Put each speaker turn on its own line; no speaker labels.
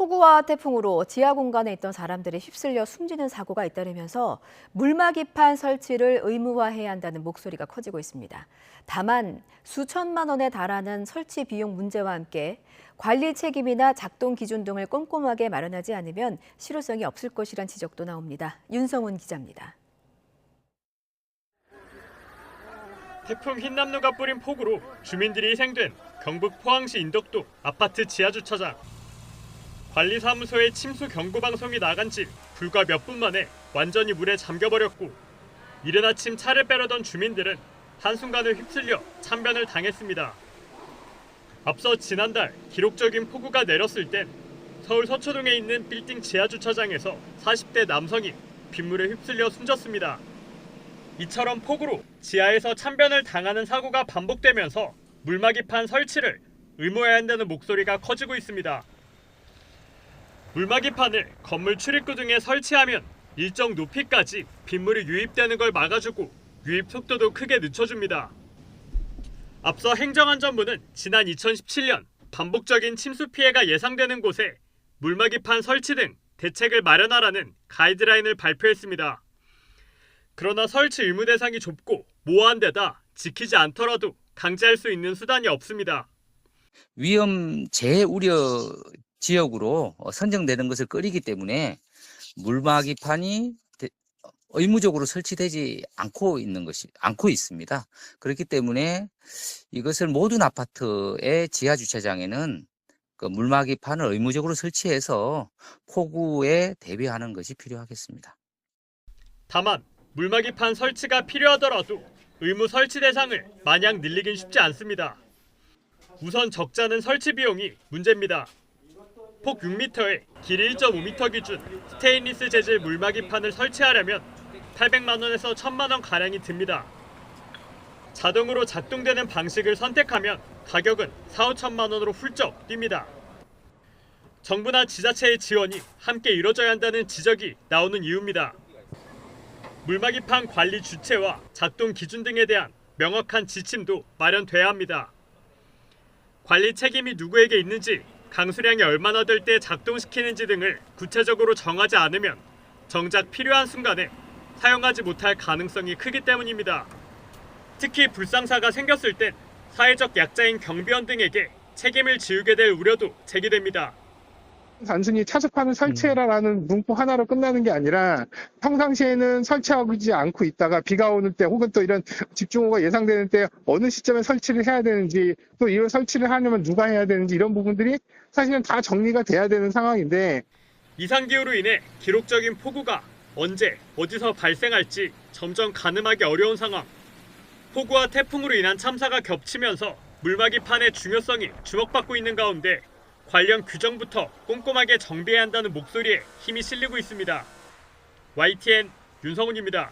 폭우와 태풍으로 지하 공간에 있던 사람들이 휩쓸려 숨지는 사고가 잇따르면서 물막이판 설치를 의무화해야 한다는 목소리가 커지고 있습니다. 다만 수천만 원에 달하는 설치 비용 문제와 함께 관리 책임이나 작동 기준 등을 꼼꼼하게 마련하지 않으면 실효성이 없을 것이란 지적도 나옵니다. 윤성훈 기자입니다.
태풍 흰남노가 뿌린 폭우로 주민들이 희생된 경북 포항시 인덕동 아파트 지하주차장. 관리사무소에 침수 경고 방송이 나간 지 불과 몇 분 만에 완전히 물에 잠겨버렸고, 이른 아침 차를 빼려던 주민들은 한순간에 휩쓸려 참변을 당했습니다. 앞서 지난달 기록적인 폭우가 내렸을 땐 서울 서초동에 있는 빌딩 지하주차장에서 40대 남성이 빗물에 휩쓸려 숨졌습니다. 이처럼 폭우로 지하에서 참변을 당하는 사고가 반복되면서 물막이판 설치를 의무화해야 한다는 목소리가 커지고 있습니다. 물막이판을 건물 출입구 등에 설치하면 일정 높이까지 빗물이 유입되는 걸 막아주고 유입 속도도 크게 늦춰줍니다. 앞서 행정안전부는 지난 2017년 반복적인 침수 피해가 예상되는 곳에 물막이판 설치 등 대책을 마련하라는 가이드라인을 발표했습니다. 그러나 설치 의무 대상이 좁고 모호한 데다 지키지 않더라도 강제할 수 있는 수단이 없습니다.
위험 재우려 지역으로 선정되는 것을 꺼리기 때문에 물막이판이 의무적으로 설치되지 않고 있습니다. 그렇기 때문에 이것을 모든 아파트의 지하 주차장에는 그 물막이판을 의무적으로 설치해서 폭우에 대비하는 것이 필요하겠습니다.
다만 물막이판 설치가 필요하더라도 의무 설치 대상을 마냥 늘리긴 쉽지 않습니다. 우선 적자는 설치 비용이 문제입니다. 폭 6m에 길이 1.5m 기준 스테인리스 재질 물막이판을 설치하려면 800만 원에서 1000만 원 가량이 듭니다. 자동으로 작동되는 방식을 선택하면 가격은 4, 5천만 원으로 훌쩍 뜁니다. 정부나 지자체의 지원이 함께 이뤄져야 한다는 지적이 나오는 이유입니다. 물막이판 관리 주체와 작동 기준 등에 대한 명확한 지침도 마련돼야 합니다. 관리 책임이 누구에게 있는지, 강수량이 얼마나 될 때 작동시키는지 등을 구체적으로 정하지 않으면 정작 필요한 순간에 사용하지 못할 가능성이 크기 때문입니다. 특히 불상사가 생겼을 땐 사회적 약자인 경비원 등에게 책임을 지우게 될 우려도 제기됩니다.
단순히 차주판을 설치해라라는 문구 하나로 끝나는 게 아니라 평상시에는 설치하지 않고 있다가 비가 오는 때 혹은 또 이런 집중호우가 예상되는 때 어느 시점에 설치를 해야 되는지, 또 이런 설치를 하려면 누가 해야 되는지, 이런 부분들이 사실은 다 정리가 돼야 되는 상황인데,
이상기후로 인해 기록적인 폭우가 언제 어디서 발생할지 점점 가늠하기 어려운 상황. 폭우와 태풍으로 인한 참사가 겹치면서 물막이판의 중요성이 주목받고 있는 가운데 관련 규정부터 꼼꼼하게 정비해야 한다는 목소리에 힘이 실리고 있습니다. YTN 윤성훈입니다.